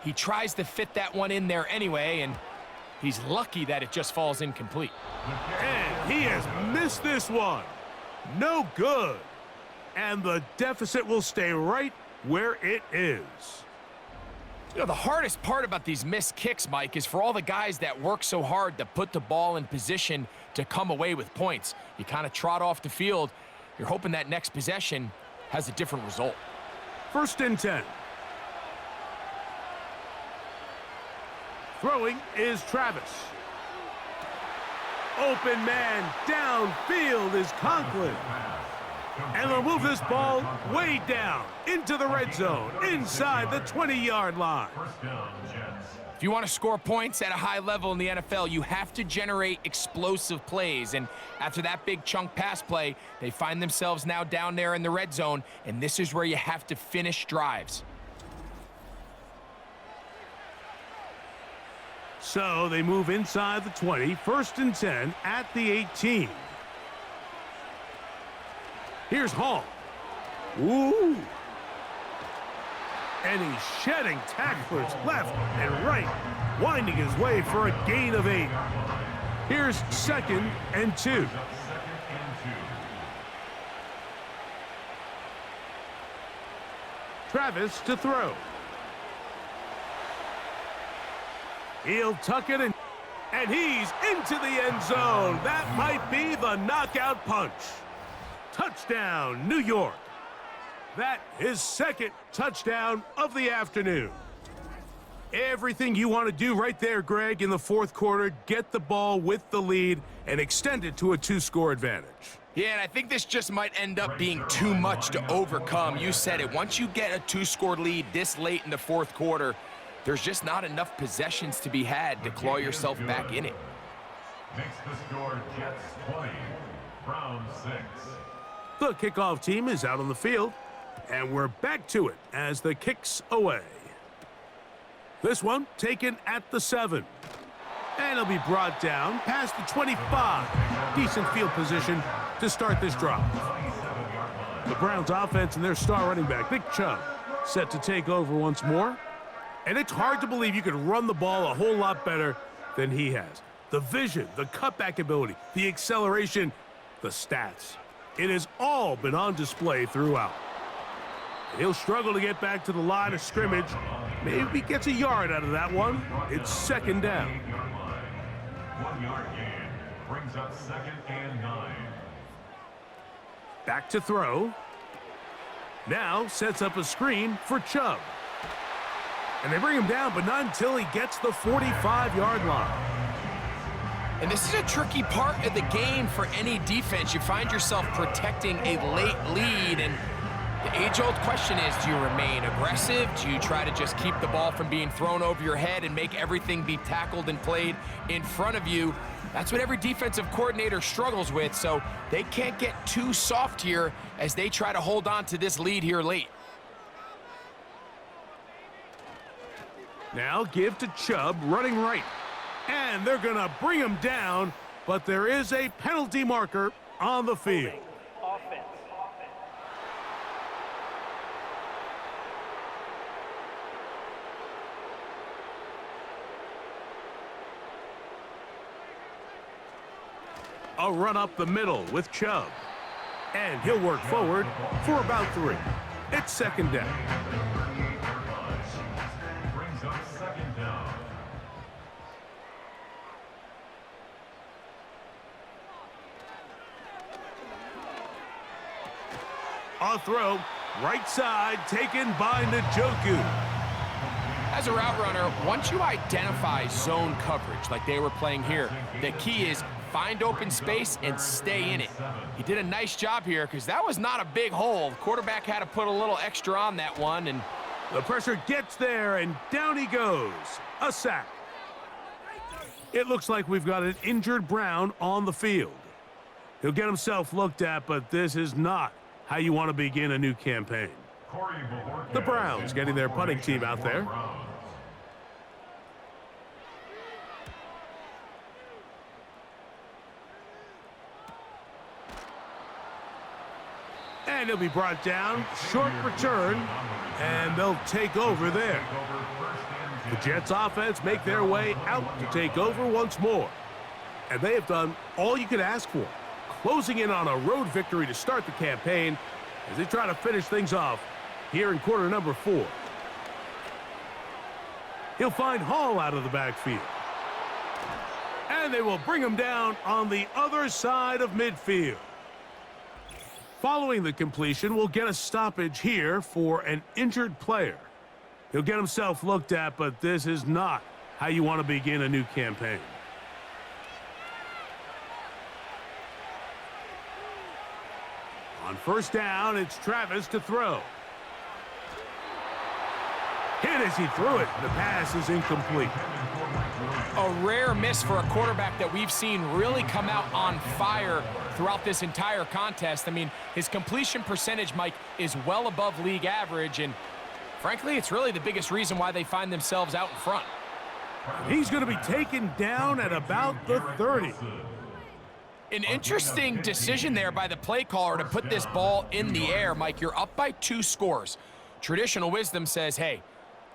He tries to fit that one in there anyway, and he's lucky that it just falls incomplete. And he has missed this one. No good. And the deficit will stay right where it is. You know, the hardest part about these missed kicks, Mike, is for all the guys that work so hard to put the ball in position to come away with points. You kind of trot off the field. You're hoping that next possession has a different result. 1st and 10. Throwing is Travis. Open man downfield is Conklin. And they'll move this ball way down into the red zone, inside the 20-yard line. First down, Jets. If you want to score points at a high level in the NFL, you have to generate explosive plays. And after that big chunk pass play, they find themselves now down there in the red zone, and this is where you have to finish drives. So they move inside the 20, 1st and 10 at the 18. Here's Hall. Ooh. And he's shedding tacklers left and right, winding his way for a gain of 8. Here's 2nd and 2. Travis to throw. He'll tuck it in, and he's into the end zone. That might be the knockout punch. Touchdown, New York. That is 2nd touchdown of the afternoon. Everything you want to do right there, Greg, in the 4th quarter, get the ball with the lead and extend it to a 2-score advantage. Yeah, and I think this just might end up being too much to overcome. You said it. Once you get a 2-score lead this late in the 4th quarter, there's just not enough possessions to be had to claw yourself back in it. Makes the score Jets 20, Browns 6. The kickoff team is out on the field, and we're back to it as the kick's away. This one taken at the 7. And it'll be brought down past the 25. Decent field position to start this drive. The Browns offense and their star running back, Nick Chubb, set to take over once more. And it's hard to believe you could run the ball a whole lot better than he has. The vision, the cutback ability, the acceleration, the stats. It has all been on display throughout. He'll struggle to get back to the line of scrimmage. Maybe he gets a yard out of that one. It's 2nd down. 1 yard gain brings up 2nd and 9. Back to throw. Now sets up a screen for Chubb. And they bring him down, but not until he gets the 45-yard line. And this is a tricky part of the game for any defense. You find yourself protecting a late lead, and the age-old question is, do you remain aggressive? Do you try to just keep the ball from being thrown over your head and make everything be tackled and played in front of you? That's what every defensive coordinator struggles with, so they can't get too soft here as they try to hold on to this lead here late. Now give to Chubb, running right. And they're going to bring him down, but there is a penalty marker on the field. Offense. A run up the middle with Chubb. And he'll work forward for about 3. It's 2nd down. Brings up 2nd down. A throw, right side, taken by Njoku. As a route runner, once you identify zone coverage like they were playing here, the key is find open space and stay in it. He did a nice job here because that was not a big hole. The quarterback had to put a little extra on that one, and the pressure gets there, and down he goes. A sack. It looks like we've got an injured Brown on the field. He'll get himself looked at, but this is not how you want to begin a new campaign. The Browns getting their punting team out there. And he'll be brought down. Short return. And they'll take over there. The Jets offense make their way out to take over once more. And they have done all you could ask for, closing in on a road victory to start the campaign as they try to finish things off here in quarter number 4. He'll find Hall out of the backfield. And they will bring him down on the other side of midfield. Following the completion, we'll get a stoppage here for an injured player. He'll get himself looked at, but this is not how you want to begin a new campaign. On first down, it's Travis to throw. Hit as he threw it. The pass is incomplete. A rare miss for a quarterback that we've seen really come out on fire throughout this entire contest. I mean, his completion percentage, Mike, is well above league average, and frankly, it's really the biggest reason why they find themselves out in front. He's going to be taken down at about the 30. An interesting decision there by the play caller to put this ball in the air. Mike, you're up by 2 scores. Traditional wisdom says, hey,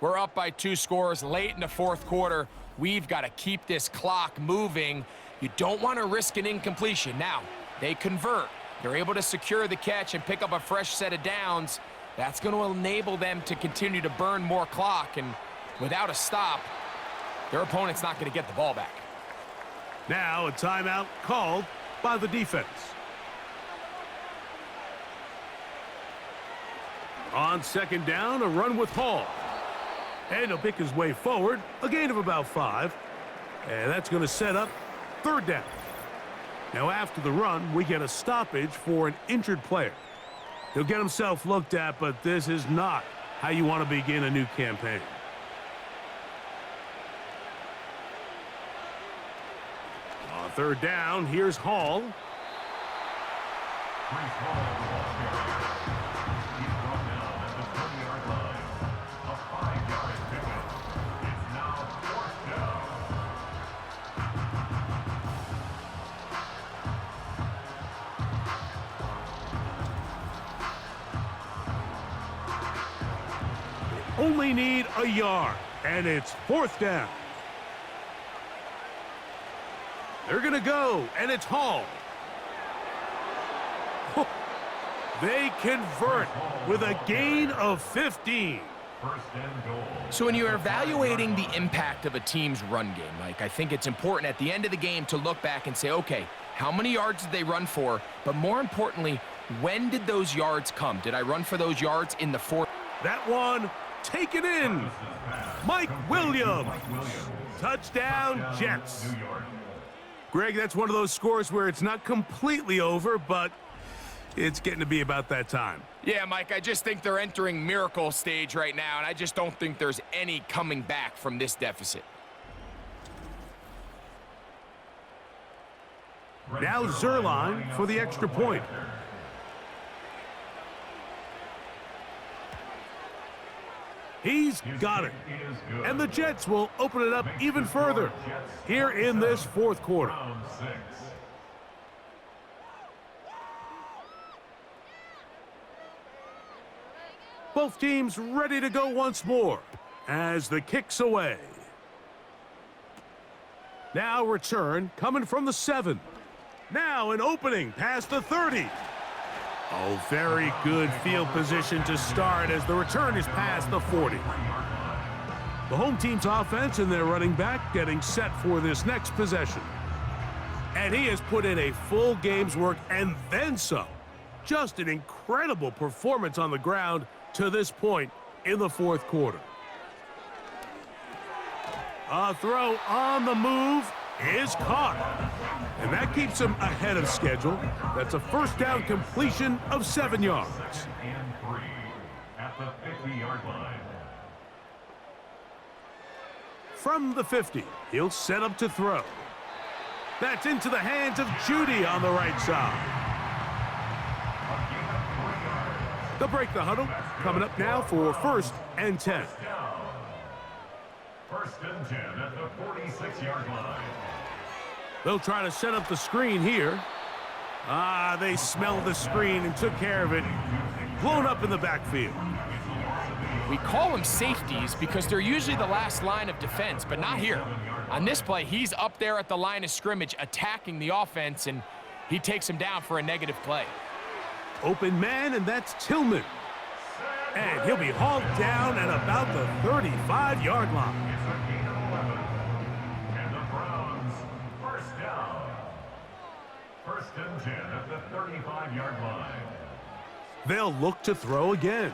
we're up by 2 scores late in the fourth quarter. We've got to keep this clock moving. You don't want to risk an incompletion. Now, they convert. They're able to secure the catch and pick up a fresh set of downs. That's going to enable them to continue to burn more clock, and without a stop, their opponent's not going to get the ball back. Now a timeout called by the defense. On second down, a run with Hall. And he'll pick his way forward, a gain of about 5. And that's going to set up third down. Now after the run, we get a stoppage for an injured player. He'll get himself looked at, but this is not how you want to begin a new campaign. On third down, here's Hall. Only need a yard, and it's fourth down. They're going to go, and it's Hall. They convert with a gain of 15. So when you're evaluating the impact of a team's run game, Mike, I think it's important at the end of the game to look back and say, okay, how many yards did they run for? But more importantly, when did those yards come? Did I run for those yards in the fourth? That one taken in. Mike Williams. Touchdown, Jets. Greg, that's one of those scores where it's not completely over, but it's getting to be about that time. Yeah, Mike, I just think they're entering miracle stage right now, and I just don't think there's any coming back from this deficit. Now Zerline for the extra point. He's got it. And the Jets will open it up even further here in this fourth quarter. Both teams ready to go once more as the kick's away. Now return coming from the 7. Now an opening past the 30. Oh, very good field position to start as the return is past the 40. The home team's offense and their running back getting set for this next possession. And he has put in a full game's work and then some. Just an incredible performance on the ground to this point in the fourth quarter. A throw on the move is caught. And that keeps him ahead of schedule. That's a first down completion of 7 yards. And 3 at the 50-yard line. From the 50, he'll set up to throw. That's into the hands of Judy on the right side. They'll break the huddle. Coming up now for first and 10. First and 10 at the 46-yard line. They'll try to set up the screen here. They smelled the screen and took care of it. Blown up in the backfield. We call them safeties because they're usually the last line of defense, but not here. On this play, he's up there at the line of scrimmage attacking the offense, and he takes him down for a negative play. Open man, and that's Tillman. And he'll be hauled down at about the 35-yard line. It's a gain of 11. And the Browns, first down. First and 10 at the 35-yard line. They'll look to throw again.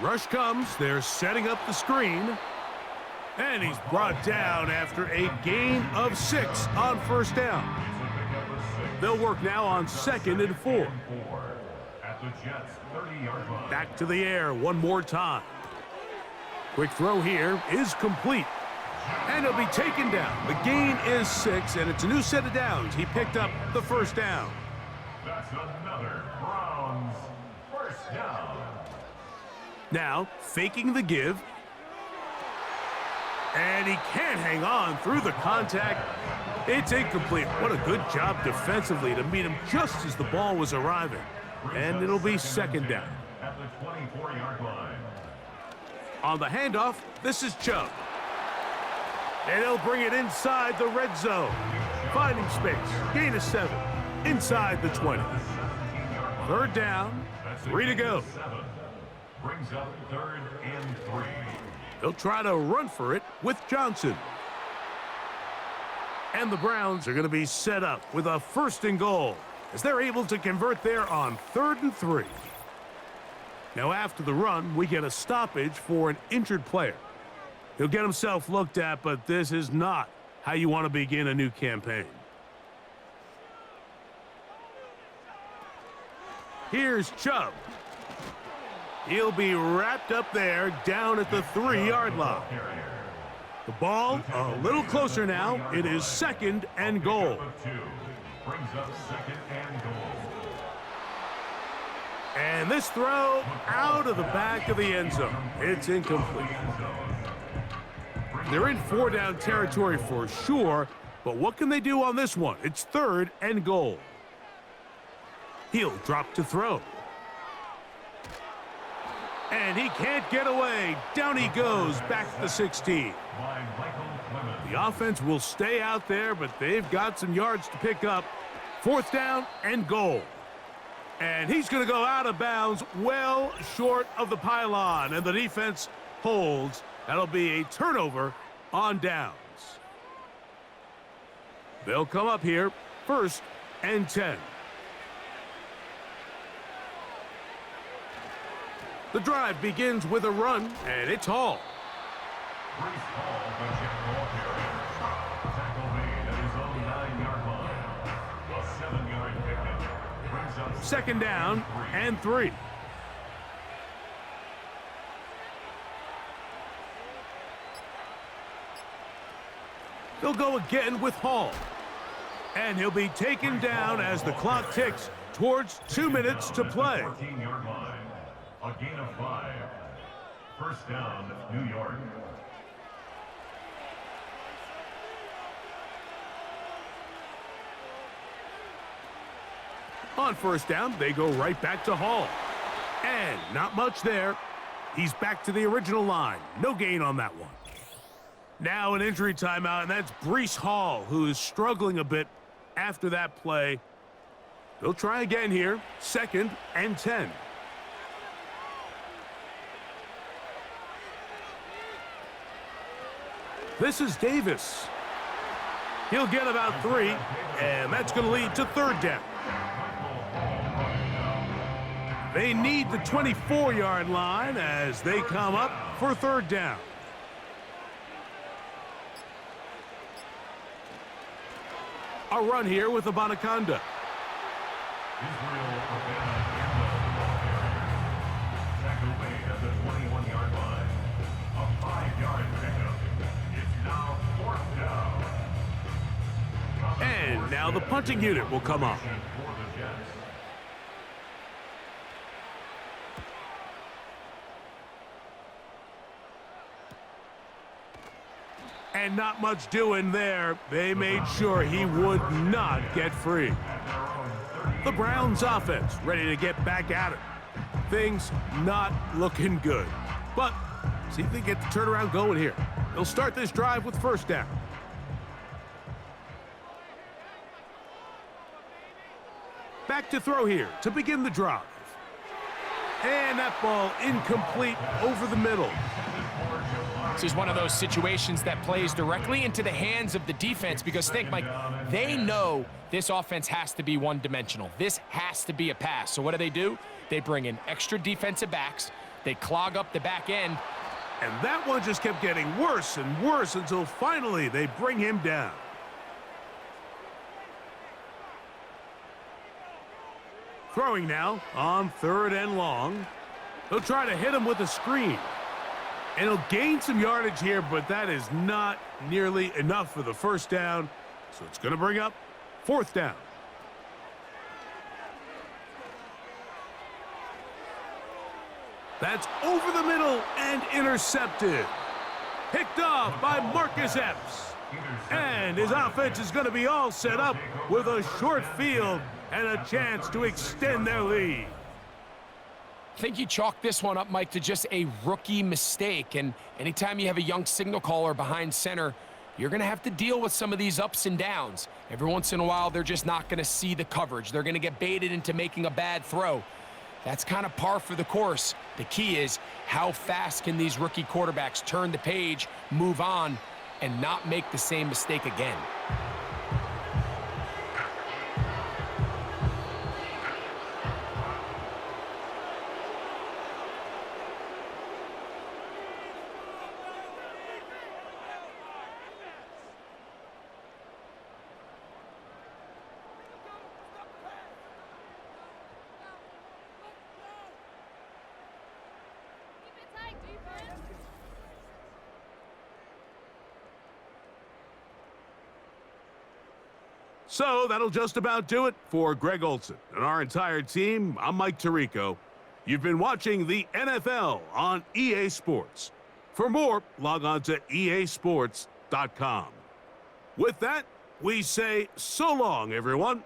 Rush comes. They're setting up the screen. And he's brought down after a gain of 6 on first down. They'll work now on second and 4. at the Jets' 30-yard line. Back to the air one more time. Quick throw here is complete. And he'll be taken down. The gain is 6, and it's a new set of downs. He picked up the first down. That's another Browns first down. Now, faking the give. And he can't hang on through the contact. It's incomplete. What a good job defensively to meet him just as the ball was arriving. And it'll be second down. At the 24-yard line. On the handoff, this is Chubb. And he'll bring it inside the red zone. Finding space. Gain of 7. Inside the 20. Third down. 3 to go. Brings up 3rd and 3. They'll try to run for it with Johnson. And the Browns are going to be set up with a 1st and goal as they're able to convert there on 3rd and 3. Now after the run, we get a stoppage for an injured player. He'll get himself looked at, but this is not how you want to begin a new campaign. Here's Chubb. He'll be wrapped up there down at the 3-yard line. The ball a little closer now. It is 2nd and goal. Brings up 2nd and goal. And this throw out of the back of the end zone. It's incomplete. They're in 4-down territory for sure, but what can they do on this one? It's 3rd and goal. He'll drop to throw. And he can't get away. Down he goes, back to the 16. The offense will stay out there, but they've got some yards to pick up. 4th down and goal. And he's going to go out of bounds well short of the pylon, and the defense holds. That'll be a turnover on downs. They'll come up here 1st and 10. The drive begins with a run, and it's Hall. Tackle made at his own 9-yard line. A 7-yard pickup. Brings up 2nd down and 3. They'll go again with Hall. And he'll be taken down as the clock ticks towards 2 minutes to play. 14-yard line. A gain of 5. First down, New York. On 1st down, they go right back to Hall. And not much there. He's back to the original line. No gain on that one. Now an injury timeout, and that's Breece Hall, who is struggling a bit after that play. They'll try again here. 2nd and 10. This is Davis. He'll get about 3, and that's going to lead to 3rd down. They need the 24-yard line as they come up for 3rd down. A run here with Abanaconda. Tackle made at the 21-yard line. A 5-yard pickup. It's now 4th down. And now the punting unit will come up. For the Jets. And not much doing there. They made sure he would not get free. The Browns offense ready to get back at it. Things not looking good. But see if they get the turnaround going here. They'll start this drive with 1st down. Back to throw here to begin the drive. And that ball incomplete over the middle. This is one of those situations that plays directly into the hands of the defense because think, Mike, they know this offense has to be one-dimensional. This has to be a pass. So what do? They bring in extra defensive backs. They clog up the back end. And that one just kept getting worse and worse until finally they bring him down. Throwing now on 3rd and long. He'll try to hit him with a screen. And he'll gain some yardage here, but that is not nearly enough for the first down. So it's going to bring up 4th down. That's over the middle and intercepted. Picked off by Marcus Epps. And his offense is going to be all set up with a short field and a chance to extend their lead. I think you chalk this one up, Mike, to just a rookie mistake. And anytime you have a young signal caller behind center, you're going to have to deal with some of these ups and downs. Every once in a while, they're just not going to see the coverage. They're going to get baited into making a bad throw. That's kind of par for the course. The key is how fast can these rookie quarterbacks turn the page, move on, and not make the same mistake again. So that'll just about do it for Greg Olson and our entire team. I'm Mike Tirico. You've been watching the NFL on EA Sports. For more, log on to easports.com. With that, we say so long, everyone.